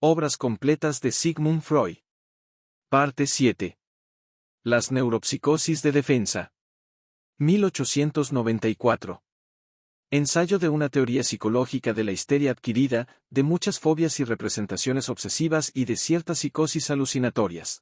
Obras completas de Sigmund Freud. Parte 7. Las neuropsicosis de defensa. 1894. Ensayo de una teoría psicológica de la histeria adquirida, de muchas fobias y representaciones obsesivas y de ciertas psicosis alucinatorias.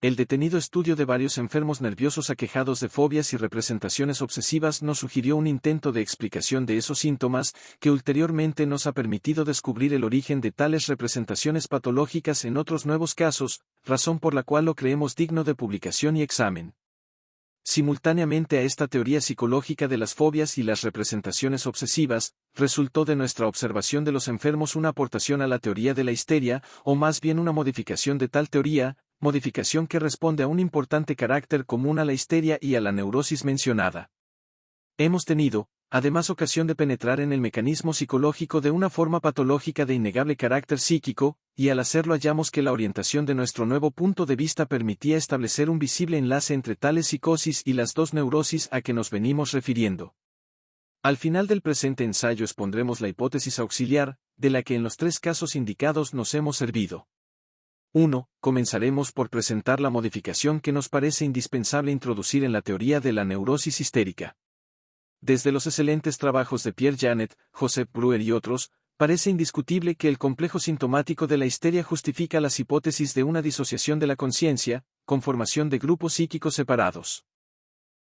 El detenido estudio de varios enfermos nerviosos aquejados de fobias y representaciones obsesivas nos sugirió un intento de explicación de esos síntomas, que ulteriormente nos ha permitido descubrir el origen de tales representaciones patológicas en otros nuevos casos, razón por la cual lo creemos digno de publicación y examen. Simultáneamente a esta teoría psicológica de las fobias y las representaciones obsesivas, resultó de nuestra observación de los enfermos una aportación a la teoría de la histeria, o más bien una modificación de tal teoría, modificación que responde a un importante carácter común a la histeria y a la neurosis mencionada. Hemos tenido, además, ocasión de penetrar en el mecanismo psicológico de una forma patológica de innegable carácter psíquico, y al hacerlo hallamos que la orientación de nuestro nuevo punto de vista permitía establecer un visible enlace entre tales psicosis y las dos neurosis a que nos venimos refiriendo. Al final del presente ensayo expondremos la hipótesis auxiliar, de la que en los tres casos indicados nos hemos servido. 1. Comenzaremos por presentar la modificación que nos parece indispensable introducir en la teoría de la neurosis histérica. Desde los excelentes trabajos de Pierre Janet, Joseph Breuer y otros, parece indiscutible que el complejo sintomático de la histeria justifica las hipótesis de una disociación de la conciencia, con formación de grupos psíquicos separados.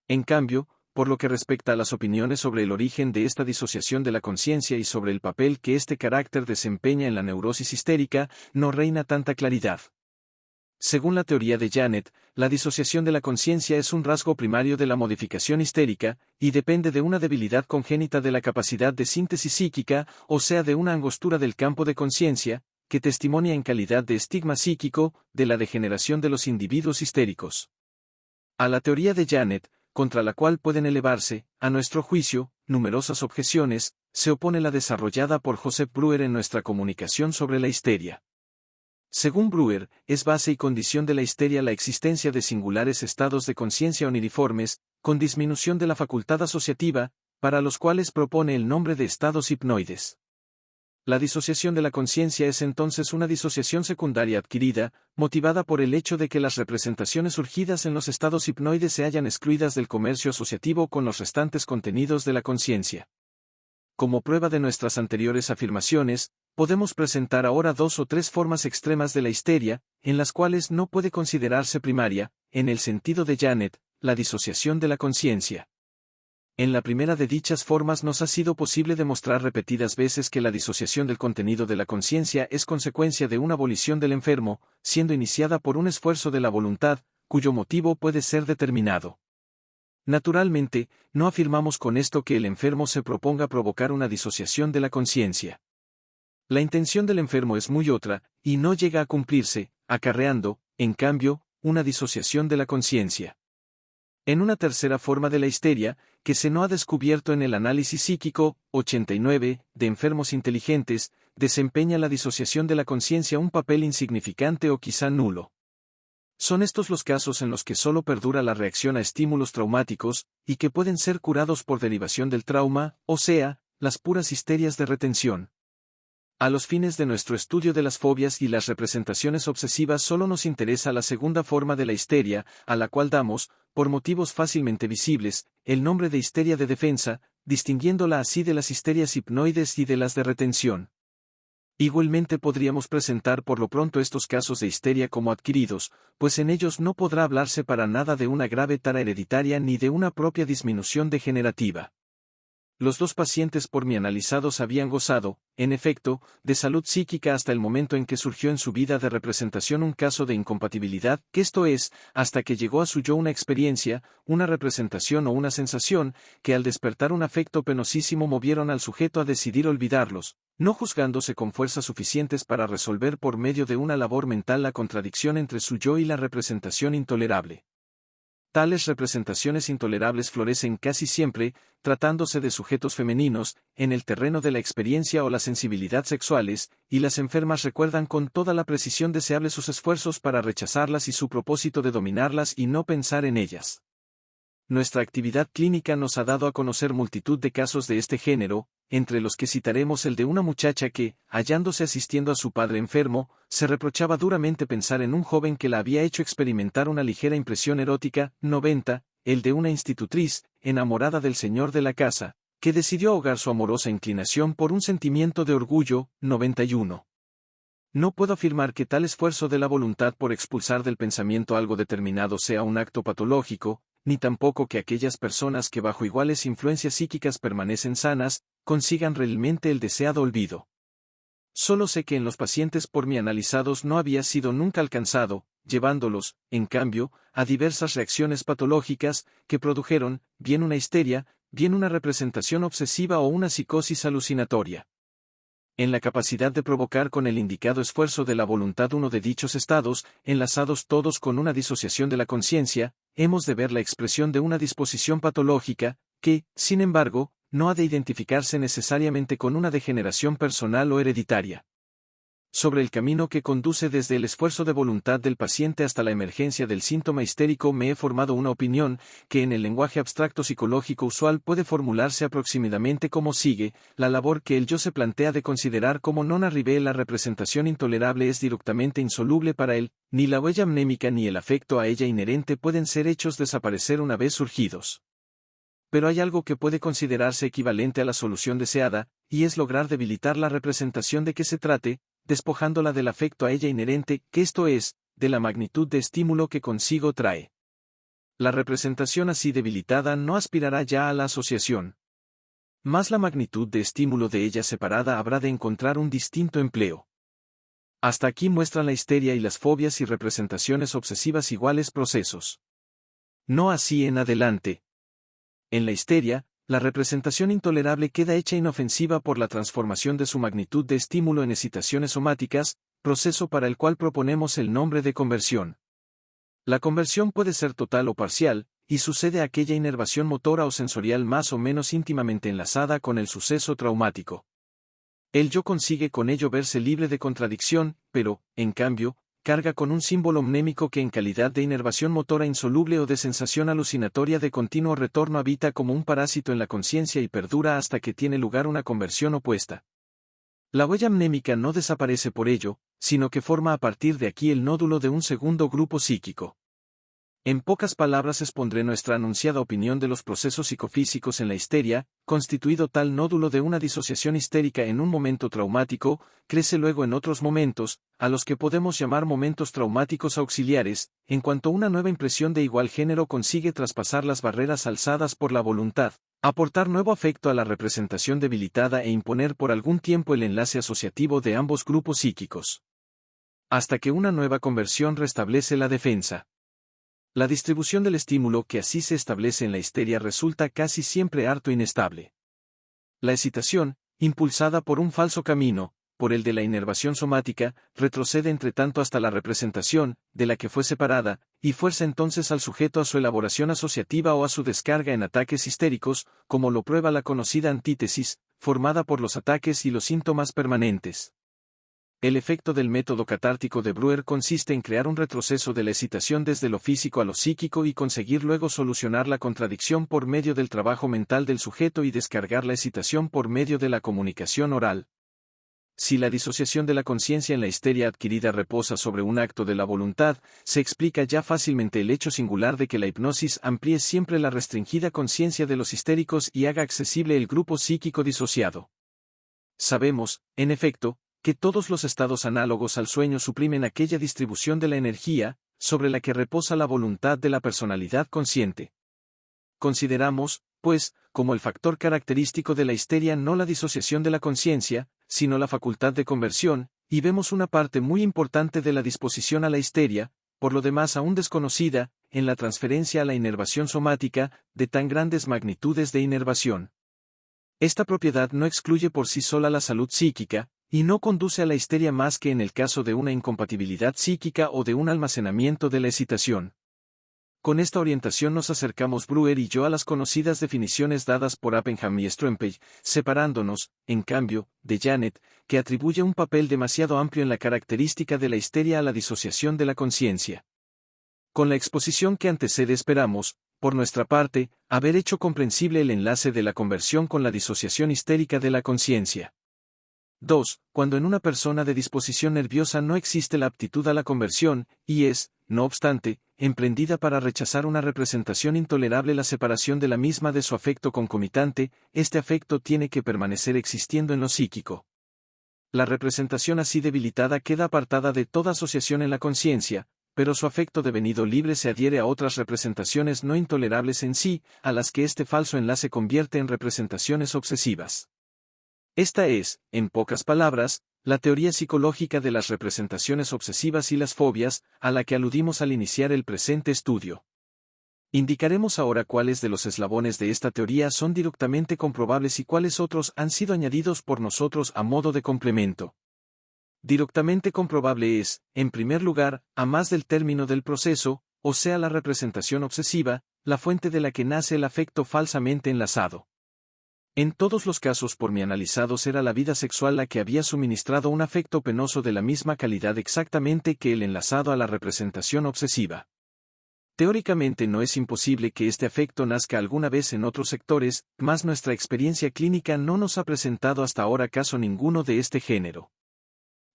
En cambio, por lo que respecta a las opiniones sobre el origen de esta disociación de la conciencia y sobre el papel que este carácter desempeña en la neurosis histérica, no reina tanta claridad. Según la teoría de Janet, la disociación de la conciencia es un rasgo primario de la modificación histérica, y depende de una debilidad congénita de la capacidad de síntesis psíquica, o sea de una angostura del campo de conciencia, que testimonia en calidad de estigma psíquico, de la degeneración de los individuos histéricos. A la teoría de Janet, contra la cual pueden elevarse, a nuestro juicio, numerosas objeciones, se opone la desarrollada por Joseph Breuer en nuestra comunicación sobre la histeria. Según Breuer, es base y condición de la histeria la existencia de singulares estados de conciencia oniriformes, con disminución de la facultad asociativa, para los cuales propone el nombre de estados hipnoides. La disociación de la conciencia es entonces una disociación secundaria adquirida, motivada por el hecho de que las representaciones surgidas en los estados hipnoides se hallan excluidas del comercio asociativo con los restantes contenidos de la conciencia. Como prueba de nuestras anteriores afirmaciones, podemos presentar ahora dos o tres formas extremas de la histeria, en las cuales no puede considerarse primaria, en el sentido de Janet, la disociación de la conciencia. En la primera de dichas formas nos ha sido posible demostrar repetidas veces que la disociación del contenido de la conciencia es consecuencia de una volición del enfermo, siendo iniciada por un esfuerzo de la voluntad, cuyo motivo puede ser determinado. Naturalmente, no afirmamos con esto que el enfermo se proponga provocar una disociación de la conciencia. La intención del enfermo es muy otra, y no llega a cumplirse, acarreando, en cambio, una disociación de la conciencia. En una tercera forma de la histeria, que se no ha descubierto en el análisis psíquico, 89, de enfermos inteligentes, desempeña la disociación de la conciencia un papel insignificante o quizá nulo. Son estos los casos en los que solo perdura la reacción a estímulos traumáticos, y que pueden ser curados por derivación del trauma, o sea, las puras histerias de retención. A los fines de nuestro estudio de las fobias y las representaciones obsesivas solo nos interesa la segunda forma de la histeria, a la cual damos, por motivos fácilmente visibles, el nombre de histeria de defensa, distinguiéndola así de las histerias hipnoides y de las de retención. Igualmente podríamos presentar por lo pronto estos casos de histeria como adquiridos, pues en ellos no podrá hablarse para nada de una grave tara hereditaria ni de una propia disminución degenerativa. Los dos pacientes por mí analizados habían gozado, en efecto, de salud psíquica hasta el momento en que surgió en su vida de representación un caso de incompatibilidad, que esto es, hasta que llegó a su yo una experiencia, una representación o una sensación, que al despertar un afecto penosísimo movieron al sujeto a decidir olvidarlos, no juzgándose con fuerzas suficientes para resolver por medio de una labor mental la contradicción entre su yo y la representación intolerable. Tales representaciones intolerables florecen casi siempre, tratándose de sujetos femeninos, en el terreno de la experiencia o la sensibilidad sexuales, y las enfermas recuerdan con toda la precisión deseable sus esfuerzos para rechazarlas y su propósito de dominarlas y no pensar en ellas. Nuestra actividad clínica nos ha dado a conocer multitud de casos de este género, entre los que citaremos el de una muchacha que, hallándose asistiendo a su padre enfermo, se reprochaba duramente pensar en un joven que la había hecho experimentar una ligera impresión erótica. 90. El de una institutriz, enamorada del señor de la casa, que decidió ahogar su amorosa inclinación por un sentimiento de orgullo. 91. No puedo afirmar que tal esfuerzo de la voluntad por expulsar del pensamiento algo determinado sea un acto patológico, ni tampoco que aquellas personas que bajo iguales influencias psíquicas permanecen sanas, consigan realmente el deseado olvido. Solo sé que en los pacientes por mí analizados no había sido nunca alcanzado, llevándolos, en cambio, a diversas reacciones patológicas, que produjeron, bien una histeria, bien una representación obsesiva o una psicosis alucinatoria. En la capacidad de provocar con el indicado esfuerzo de la voluntad uno de dichos estados, enlazados todos con una disociación de la conciencia, hemos de ver la expresión de una disposición patológica, que, sin embargo, no ha de identificarse necesariamente con una degeneración personal o hereditaria. Sobre el camino que conduce desde el esfuerzo de voluntad del paciente hasta la emergencia del síntoma histérico me he formado una opinión, que en el lenguaje abstracto psicológico usual puede formularse aproximadamente como sigue: la labor que el yo se plantea de considerar como non arrivé la representación intolerable es directamente insoluble para él, ni la huella mnémica ni el afecto a ella inherente pueden ser hechos desaparecer una vez surgidos. Pero hay algo que puede considerarse equivalente a la solución deseada, y es lograr debilitar la representación de que se trate, despojándola del afecto a ella inherente, que esto es, de la magnitud de estímulo que consigo trae. La representación así debilitada no aspirará ya a la asociación. Más la magnitud de estímulo de ella separada habrá de encontrar un distinto empleo. Hasta aquí muestran la histeria y las fobias y representaciones obsesivas iguales procesos. No así en adelante. En la histeria, la representación intolerable queda hecha inofensiva por la transformación de su magnitud de estímulo en excitaciones somáticas, proceso para el cual proponemos el nombre de conversión. La conversión puede ser total o parcial, y sucede aquella inervación motora o sensorial más o menos íntimamente enlazada con el suceso traumático. El yo consigue con ello verse libre de contradicción, pero, en cambio, carga con un símbolo mnémico que en calidad de inervación motora insoluble o de sensación alucinatoria de continuo retorno habita como un parásito en la conciencia y perdura hasta que tiene lugar una conversión opuesta. La huella mnémica no desaparece por ello, sino que forma a partir de aquí el nódulo de un segundo grupo psíquico. En pocas palabras expondré nuestra anunciada opinión de los procesos psicofísicos en la histeria, constituido tal nódulo de una disociación histérica en un momento traumático, crece luego en otros momentos, a los que podemos llamar momentos traumáticos auxiliares, en cuanto una nueva impresión de igual género consigue traspasar las barreras alzadas por la voluntad, aportar nuevo afecto a la representación debilitada e imponer por algún tiempo el enlace asociativo de ambos grupos psíquicos. Hasta que una nueva conversión restablece la defensa. La distribución del estímulo que así se establece en la histeria resulta casi siempre harto inestable. La excitación, impulsada por un falso camino, por el de la inervación somática, retrocede entre tanto hasta la representación, de la que fue separada, y fuerza entonces al sujeto a su elaboración asociativa o a su descarga en ataques histéricos, como lo prueba la conocida antítesis, formada por los ataques y los síntomas permanentes. El efecto del método catártico de Breuer consiste en crear un retroceso de la excitación desde lo físico a lo psíquico y conseguir luego solucionar la contradicción por medio del trabajo mental del sujeto y descargar la excitación por medio de la comunicación oral. Si la disociación de la conciencia en la histeria adquirida reposa sobre un acto de la voluntad, se explica ya fácilmente el hecho singular de que la hipnosis amplíe siempre la restringida conciencia de los histéricos y haga accesible el grupo psíquico disociado. Sabemos, en efecto, que todos los estados análogos al sueño suprimen aquella distribución de la energía, sobre la que reposa la voluntad de la personalidad consciente. Consideramos, pues, como el factor característico de la histeria no la disociación de la conciencia, sino la facultad de conversión, y vemos una parte muy importante de la disposición a la histeria, por lo demás aún desconocida, en la transferencia a la inervación somática, de tan grandes magnitudes de inervación. Esta propiedad no excluye por sí sola la salud psíquica, y no conduce a la histeria más que en el caso de una incompatibilidad psíquica o de un almacenamiento de la excitación. Con esta orientación nos acercamos Breuer y yo a las conocidas definiciones dadas por Oppenheim y Strömpel, separándonos, en cambio, de Janet, que atribuye un papel demasiado amplio en la característica de la histeria a la disociación de la conciencia. Con la exposición que antecede esperamos, por nuestra parte, haber hecho comprensible el enlace de la conversión con la disociación histérica de la conciencia. 2. Cuando en una persona de disposición nerviosa no existe la aptitud a la conversión, y es, no obstante, emprendida para rechazar una representación intolerable la separación de la misma de su afecto concomitante, este afecto tiene que permanecer existiendo en lo psíquico. La representación así debilitada queda apartada de toda asociación en la conciencia, pero su afecto devenido libre se adhiere a otras representaciones no intolerables en sí, a las que este falso enlace convierte en representaciones obsesivas. Esta es, en pocas palabras, la teoría psicológica de las representaciones obsesivas y las fobias, a la que aludimos al iniciar el presente estudio. Indicaremos ahora cuáles de los eslabones de esta teoría son directamente comprobables y cuáles otros han sido añadidos por nosotros a modo de complemento. Directamente comprobable es, en primer lugar, a más del término del proceso, o sea la representación obsesiva, la fuente de la que nace el afecto falsamente enlazado. En todos los casos por mí analizados era la vida sexual la que había suministrado un afecto penoso de la misma calidad exactamente que el enlazado a la representación obsesiva. Teóricamente no es imposible que este afecto nazca alguna vez en otros sectores, mas nuestra experiencia clínica no nos ha presentado hasta ahora caso ninguno de este género.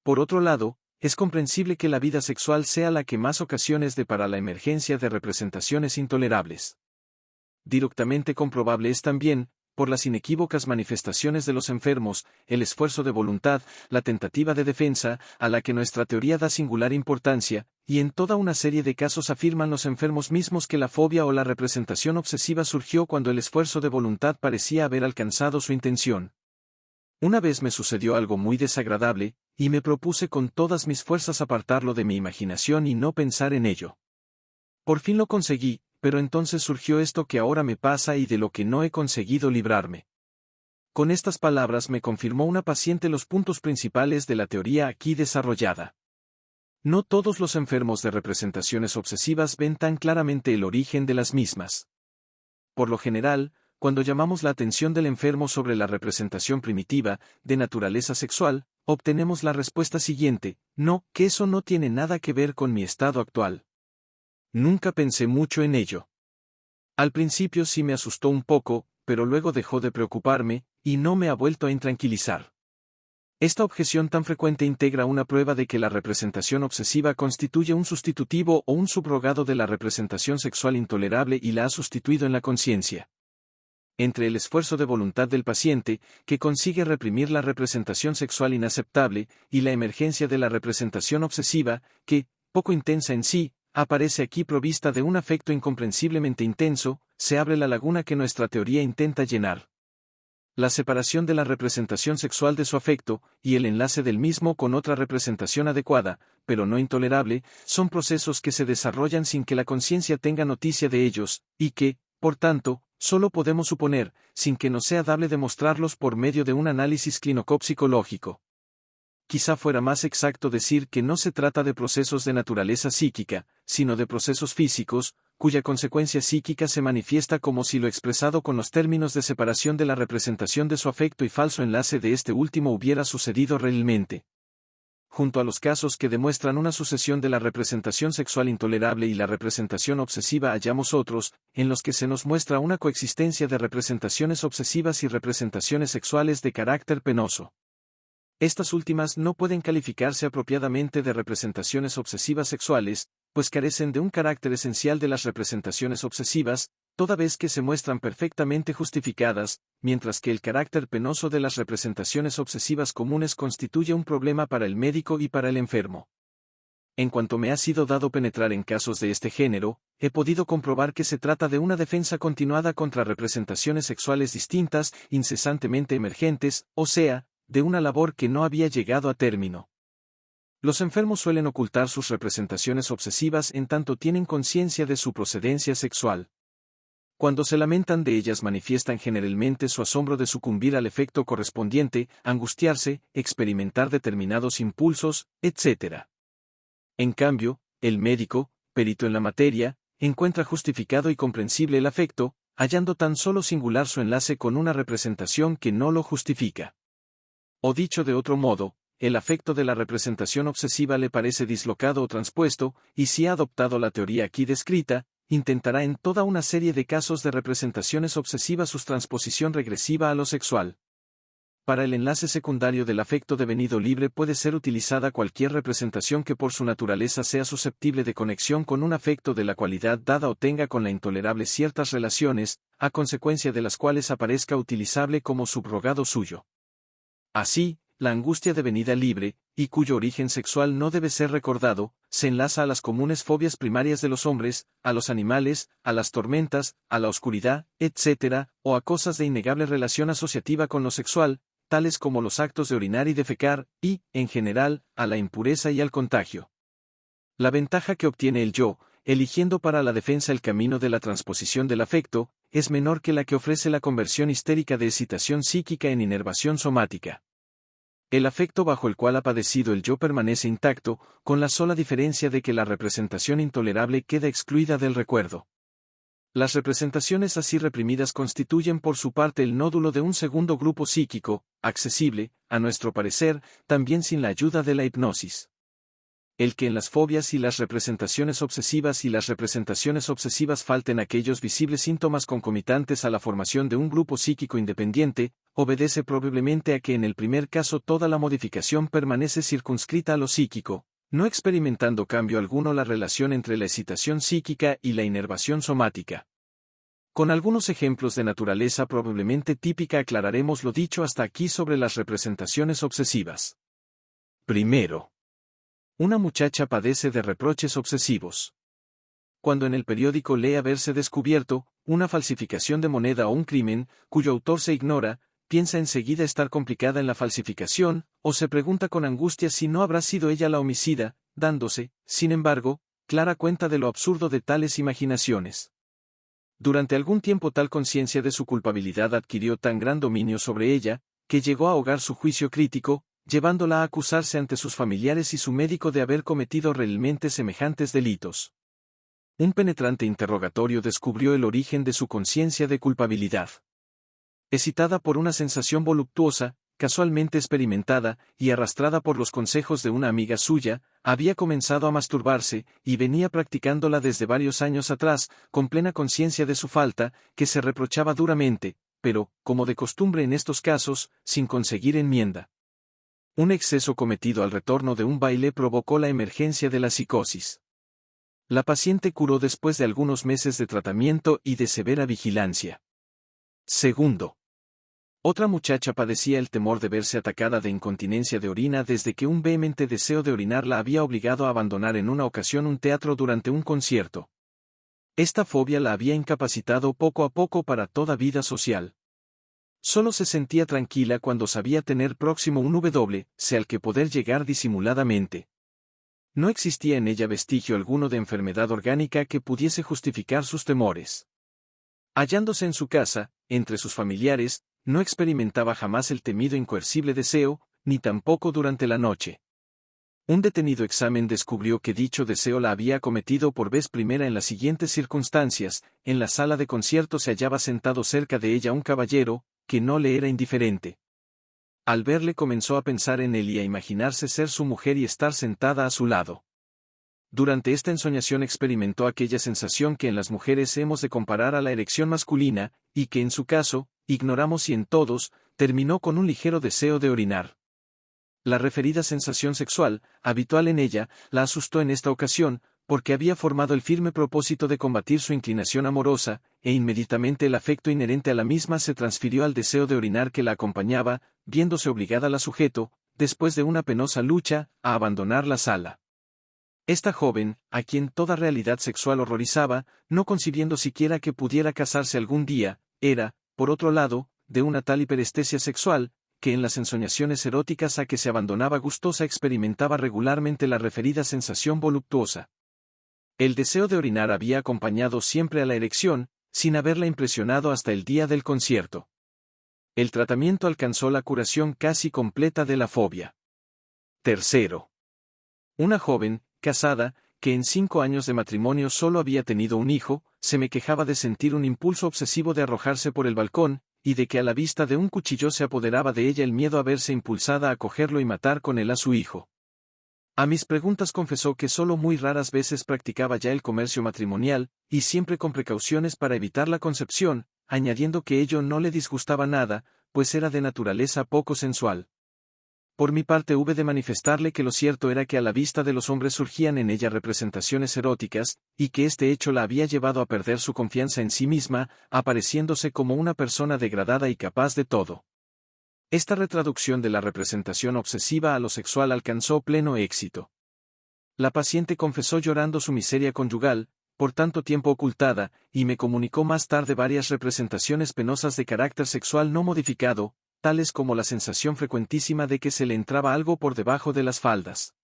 Por otro lado, es comprensible que la vida sexual sea la que más ocasiones dé para la emergencia de representaciones intolerables. Directamente comprobable es también, por las inequívocas manifestaciones de los enfermos, el esfuerzo de voluntad, la tentativa de defensa, a la que nuestra teoría da singular importancia, y en toda una serie de casos afirman los enfermos mismos que la fobia o la representación obsesiva surgió cuando el esfuerzo de voluntad parecía haber alcanzado su intención. Una vez me sucedió algo muy desagradable, y me propuse con todas mis fuerzas apartarlo de mi imaginación y no pensar en ello. Por fin lo conseguí, pero entonces surgió esto que ahora me pasa y de lo que no he conseguido librarme. Con estas palabras me confirmó una paciente los puntos principales de la teoría aquí desarrollada. No todos los enfermos de representaciones obsesivas ven tan claramente el origen de las mismas. Por lo general, cuando llamamos la atención del enfermo sobre la representación primitiva, de naturaleza sexual, obtenemos la respuesta siguiente: no, que eso no tiene nada que ver con mi estado actual. Nunca pensé mucho en ello. Al principio sí me asustó un poco, pero luego dejó de preocuparme, y no me ha vuelto a intranquilizar. Esta objeción tan frecuente integra una prueba de que la representación obsesiva constituye un sustitutivo o un subrogado de la representación sexual intolerable y la ha sustituido en la conciencia. Entre el esfuerzo de voluntad del paciente, que consigue reprimir la representación sexual inaceptable, y la emergencia de la representación obsesiva, que, poco intensa en sí, aparece aquí provista de un afecto incomprensiblemente intenso, se abre la laguna que nuestra teoría intenta llenar. La separación de la representación sexual de su afecto, y el enlace del mismo con otra representación adecuada, pero no intolerable, son procesos que se desarrollan sin que la conciencia tenga noticia de ellos, y que, por tanto, solo podemos suponer, sin que nos sea dable demostrarlos por medio de un análisis clínico-psicológico. Quizá fuera más exacto decir que no se trata de procesos de naturaleza psíquica, sino de procesos físicos, cuya consecuencia psíquica se manifiesta como si lo expresado con los términos de separación de la representación de su afecto y falso enlace de este último hubiera sucedido realmente. Junto a los casos que demuestran una sucesión de la representación sexual intolerable y la representación obsesiva hallamos otros, en los que se nos muestra una coexistencia de representaciones obsesivas y representaciones sexuales de carácter penoso. Estas últimas no pueden calificarse apropiadamente de representaciones obsesivas sexuales, pues carecen de un carácter esencial de las representaciones obsesivas, toda vez que se muestran perfectamente justificadas, mientras que el carácter penoso de las representaciones obsesivas comunes constituye un problema para el médico y para el enfermo. En cuanto me ha sido dado penetrar en casos de este género, he podido comprobar que se trata de una defensa continuada contra representaciones sexuales distintas, incesantemente emergentes, o sea, de una labor que no había llegado a término. Los enfermos suelen ocultar sus representaciones obsesivas en tanto tienen conciencia de su procedencia sexual. Cuando se lamentan de ellas manifiestan generalmente su asombro de sucumbir al efecto correspondiente, angustiarse, experimentar determinados impulsos, etc. En cambio, el médico, perito en la materia, encuentra justificado y comprensible el afecto, hallando tan solo singular su enlace con una representación que no lo justifica. O dicho de otro modo, el afecto de la representación obsesiva le parece dislocado o transpuesto, y si ha adoptado la teoría aquí descrita, intentará en toda una serie de casos de representaciones obsesivas su transposición regresiva a lo sexual. Para el enlace secundario del afecto devenido libre puede ser utilizada cualquier representación que por su naturaleza sea susceptible de conexión con un afecto de la cualidad dada o tenga con la intolerable ciertas relaciones, a consecuencia de las cuales aparezca utilizable como subrogado suyo. Así, la angustia devenida libre, y cuyo origen sexual no debe ser recordado, se enlaza a las comunes fobias primarias de los hombres, a los animales, a las tormentas, a la oscuridad, etc., o a cosas de innegable relación asociativa con lo sexual, tales como los actos de orinar y defecar, y, en general, a la impureza y al contagio. La ventaja que obtiene el yo, eligiendo para la defensa el camino de la transposición del afecto, es menor que la que ofrece la conversión histérica de excitación psíquica en inervación somática. El afecto bajo el cual ha padecido el yo permanece intacto, con la sola diferencia de que la representación intolerable queda excluida del recuerdo. Las representaciones así reprimidas constituyen por su parte el nódulo de un segundo grupo psíquico, accesible, a nuestro parecer, también sin la ayuda de la hipnosis. El que en las fobias y las representaciones obsesivas falten aquellos visibles síntomas concomitantes a la formación de un grupo psíquico independiente, obedece probablemente a que en el primer caso toda la modificación permanece circunscrita a lo psíquico, no experimentando cambio alguno la relación entre la excitación psíquica y la inervación somática. Con algunos ejemplos de naturaleza probablemente típica aclararemos lo dicho hasta aquí sobre las representaciones obsesivas. Primero, una muchacha padece de reproches obsesivos. Cuando en el periódico lee haberse descubierto una falsificación de moneda o un crimen, cuyo autor se ignora, piensa enseguida estar complicada en la falsificación, o se pregunta con angustia si no habrá sido ella la homicida, dándose, sin embargo, clara cuenta de lo absurdo de tales imaginaciones. Durante algún tiempo tal conciencia de su culpabilidad adquirió tan gran dominio sobre ella, que llegó a ahogar su juicio crítico, llevándola a acusarse ante sus familiares y su médico de haber cometido realmente semejantes delitos. Un penetrante interrogatorio descubrió el origen de su conciencia de culpabilidad. Excitada por una sensación voluptuosa, casualmente experimentada, y arrastrada por los consejos de una amiga suya, había comenzado a masturbarse, y venía practicándola desde varios años atrás, con plena conciencia de su falta, que se reprochaba duramente, pero, como de costumbre en estos casos, sin conseguir enmienda. Un exceso cometido al retorno de un baile provocó la emergencia de la psicosis. La paciente curó después de algunos meses de tratamiento y de severa vigilancia. Segundo. Otra muchacha padecía el temor de verse atacada de incontinencia de orina desde que un vehemente deseo de orinar la había obligado a abandonar en una ocasión un teatro durante un concierto. Esta fobia la había incapacitado poco a poco para toda vida social. Solo se sentía tranquila cuando sabía tener próximo un W, al que poder llegar disimuladamente. No existía en ella vestigio alguno de enfermedad orgánica que pudiese justificar sus temores. Hallándose en su casa, entre sus familiares, no experimentaba jamás el temido incoercible deseo, ni tampoco durante la noche. Un detenido examen descubrió que dicho deseo la había cometido por vez primera en las siguientes circunstancias: en la sala de concierto se hallaba sentado cerca de ella un caballero, que no le era indiferente. Al verle comenzó a pensar en él y a imaginarse ser su mujer y estar sentada a su lado. Durante esta ensoñación experimentó aquella sensación que en las mujeres hemos de comparar a la erección masculina, y que en su caso, ignoramos y en todos, terminó con un ligero deseo de orinar. La referida sensación sexual, habitual en ella, la asustó en esta ocasión, porque había formado el firme propósito de combatir su inclinación amorosa, e inmediatamente el afecto inherente a la misma se transfirió al deseo de orinar que la acompañaba, viéndose obligada la sujeto, después de una penosa lucha, a abandonar la sala. Esta joven, a quien toda realidad sexual horrorizaba, no concibiendo siquiera que pudiera casarse algún día, era, por otro lado, de una tal hiperestesia sexual, que en las ensoñaciones eróticas a que se abandonaba gustosa experimentaba regularmente la referida sensación voluptuosa. El deseo de orinar había acompañado siempre a la erección, sin haberla impresionado hasta el día del concierto. El tratamiento alcanzó la curación casi completa de la fobia. Tercero. Una joven, casada, que en 5 años de matrimonio solo había tenido un hijo, se me quejaba de sentir un impulso obsesivo de arrojarse por el balcón, y de que a la vista de un cuchillo se apoderaba de ella el miedo a verse impulsada a cogerlo y matar con él a su hijo. A mis preguntas confesó que solo muy raras veces practicaba ya el comercio matrimonial, y siempre con precauciones para evitar la concepción, añadiendo que ello no le disgustaba nada, pues era de naturaleza poco sensual. Por mi parte hube de manifestarle que lo cierto era que a la vista de los hombres surgían en ella representaciones eróticas, y que este hecho la había llevado a perder su confianza en sí misma, apareciéndose como una persona degradada y capaz de todo. Esta retraducción de la representación obsesiva a lo sexual alcanzó pleno éxito. La paciente confesó llorando su miseria conyugal, por tanto tiempo ocultada, y me comunicó más tarde varias representaciones penosas de carácter sexual no modificado, tales como la sensación frecuentísima de que se le entraba algo por debajo de las faldas.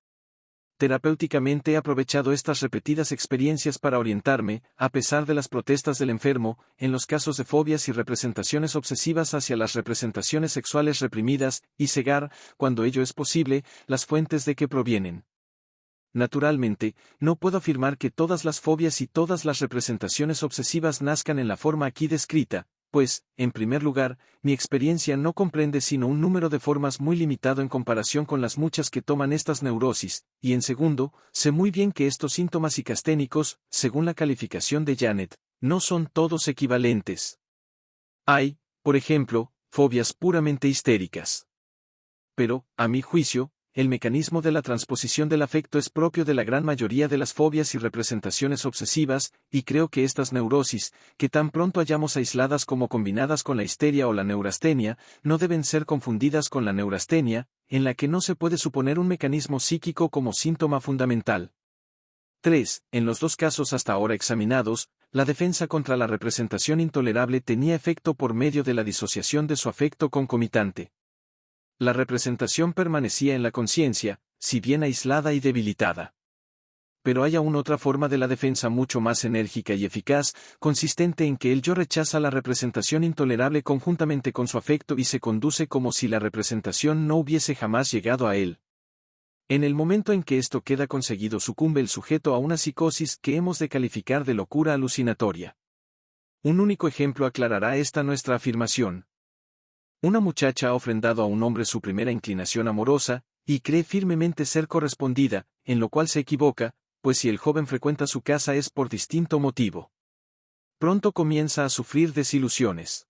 Terapéuticamente he aprovechado estas repetidas experiencias para orientarme, a pesar de las protestas del enfermo, en los casos de fobias y representaciones obsesivas hacia las representaciones sexuales reprimidas, y cegar, cuando ello es posible, las fuentes de que provienen. Naturalmente, no puedo afirmar que todas las fobias y todas las representaciones obsesivas nazcan en la forma aquí descrita, pues, en primer lugar, mi experiencia no comprende sino un número de formas muy limitado en comparación con las muchas que toman estas neurosis, y en segundo, sé muy bien que estos síntomas psicasténicos, según la calificación de Janet, no son todos equivalentes. Hay, por ejemplo, fobias puramente histéricas. Pero, a mi juicio, el mecanismo de la transposición del afecto es propio de la gran mayoría de las fobias y representaciones obsesivas, y creo que estas neurosis, que tan pronto hallamos aisladas como combinadas con la histeria o la neurastenia, no deben ser confundidas con la neurastenia, en la que no se puede suponer un mecanismo psíquico como síntoma fundamental. 3. En los dos casos hasta ahora examinados, la defensa contra la representación intolerable tenía efecto por medio de la disociación de su afecto concomitante. La representación permanecía en la conciencia, si bien aislada y debilitada. Pero hay aún otra forma de la defensa mucho más enérgica y eficaz, consistente en que el yo rechaza la representación intolerable conjuntamente con su afecto y se conduce como si la representación no hubiese jamás llegado a él. En el momento en que esto queda conseguido sucumbe el sujeto a una psicosis que hemos de calificar de locura alucinatoria. Un único ejemplo aclarará esta nuestra afirmación. Una muchacha ha ofrendado a un hombre su primera inclinación amorosa, y cree firmemente ser correspondida, en lo cual se equivoca, pues si el joven frecuenta su casa es por distinto motivo. Pronto comienza a sufrir desilusiones.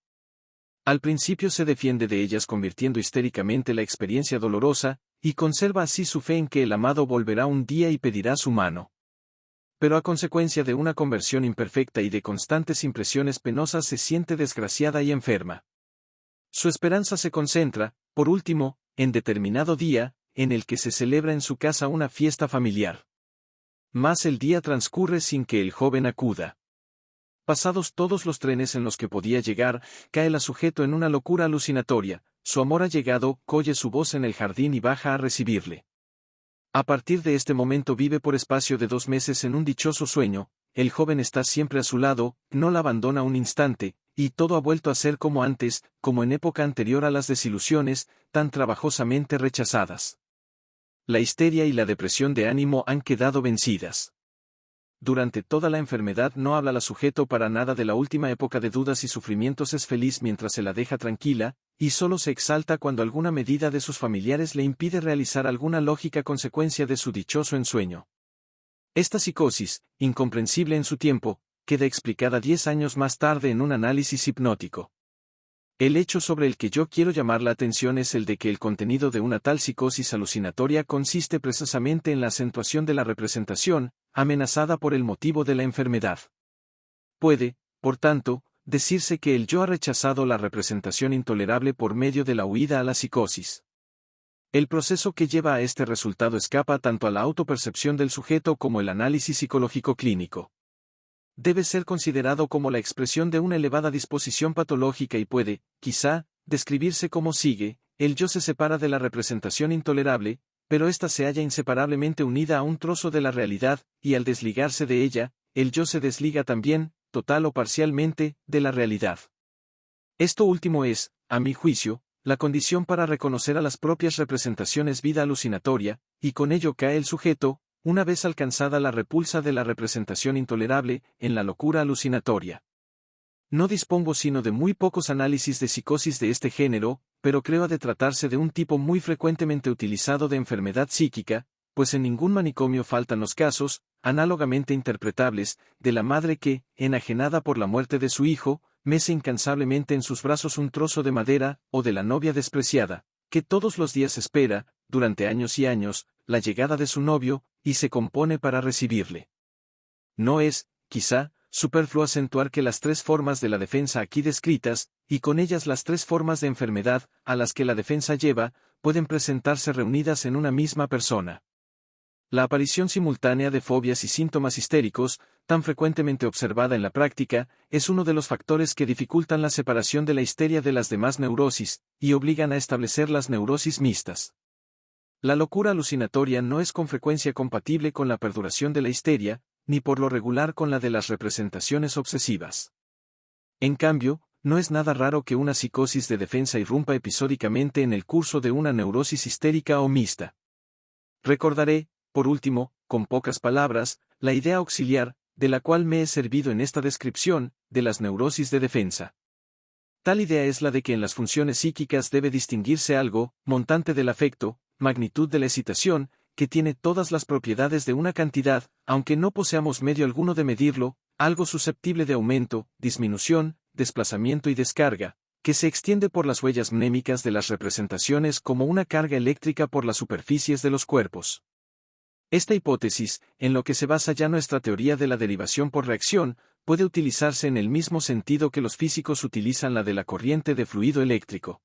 Al principio se defiende de ellas convirtiendo histéricamente la experiencia dolorosa, y conserva así su fe en que el amado volverá un día y pedirá su mano. Pero a consecuencia de una conversión imperfecta y de constantes impresiones penosas se siente desgraciada y enferma. Su esperanza se concentra, por último, en determinado día, en el que se celebra en su casa una fiesta familiar. Mas el día transcurre sin que el joven acuda. Pasados todos los trenes en los que podía llegar, cae la sujeto en una locura alucinatoria, su amor ha llegado, oye su voz en el jardín y baja a recibirle. A partir de este momento vive por espacio de 2 meses en un dichoso sueño, el joven está siempre a su lado, no la abandona un instante, y todo ha vuelto a ser como antes, como en época anterior a las desilusiones, tan trabajosamente rechazadas. La histeria y la depresión de ánimo han quedado vencidas. Durante toda la enfermedad no habla la sujeto para nada de la última época de dudas y sufrimientos, es feliz mientras se la deja tranquila, y solo se exalta cuando alguna medida de sus familiares le impide realizar alguna lógica consecuencia de su dichoso ensueño. Esta psicosis, incomprensible en su tiempo, queda explicada 10 años más tarde en un análisis hipnótico. El hecho sobre el que yo quiero llamar la atención es el de que el contenido de una tal psicosis alucinatoria consiste precisamente en la acentuación de la representación, amenazada por el motivo de la enfermedad. Puede, por tanto, decirse que el yo ha rechazado la representación intolerable por medio de la huida a la psicosis. El proceso que lleva a este resultado escapa tanto a la autopercepción del sujeto como el análisis psicológico clínico. Debe ser considerado como la expresión de una elevada disposición patológica y puede, quizá, describirse como sigue: el yo se separa de la representación intolerable, pero ésta se halla inseparablemente unida a un trozo de la realidad, y al desligarse de ella, el yo se desliga también, total o parcialmente, de la realidad. Esto último es, a mi juicio, la condición para reconocer a las propias representaciones vida alucinatoria, y con ello cae el sujeto, una vez alcanzada la repulsa de la representación intolerable, en la locura alucinatoria. No dispongo sino de muy pocos análisis de psicosis de este género, pero creo ha de tratarse de un tipo muy frecuentemente utilizado de enfermedad psíquica, pues en ningún manicomio faltan los casos, análogamente interpretables, de la madre que, enajenada por la muerte de su hijo, mece incansablemente en sus brazos un trozo de madera, o de la novia despreciada, que todos los días espera, durante años y años, la llegada de su novio, y se compone para recibirle. No es, quizá, superfluo acentuar que las tres formas de la defensa aquí descritas, y con ellas las tres formas de enfermedad, a las que la defensa lleva, pueden presentarse reunidas en una misma persona. La aparición simultánea de fobias y síntomas histéricos, tan frecuentemente observada en la práctica, es uno de los factores que dificultan la separación de la histeria de las demás neurosis, y obligan a establecer las neurosis mixtas. La locura alucinatoria no es con frecuencia compatible con la perduración de la histeria, ni por lo regular con la de las representaciones obsesivas. En cambio, no es nada raro que una psicosis de defensa irrumpa episódicamente en el curso de una neurosis histérica o mixta. Recordaré, por último, con pocas palabras, la idea auxiliar, de la cual me he servido en esta descripción, de las neurosis de defensa. Tal idea es la de que en las funciones psíquicas debe distinguirse algo, montante del afecto, magnitud de la excitación, que tiene todas las propiedades de una cantidad, aunque no poseamos medio alguno de medirlo, algo susceptible de aumento, disminución, desplazamiento y descarga, que se extiende por las huellas mnémicas de las representaciones como una carga eléctrica por las superficies de los cuerpos. Esta hipótesis, en lo que se basa ya nuestra teoría de la derivación por reacción, puede utilizarse en el mismo sentido que los físicos utilizan la de la corriente de fluido eléctrico.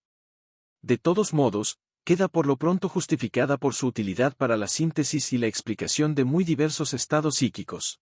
De todos modos, queda por lo pronto justificada por su utilidad para la síntesis y la explicación de muy diversos estados psíquicos.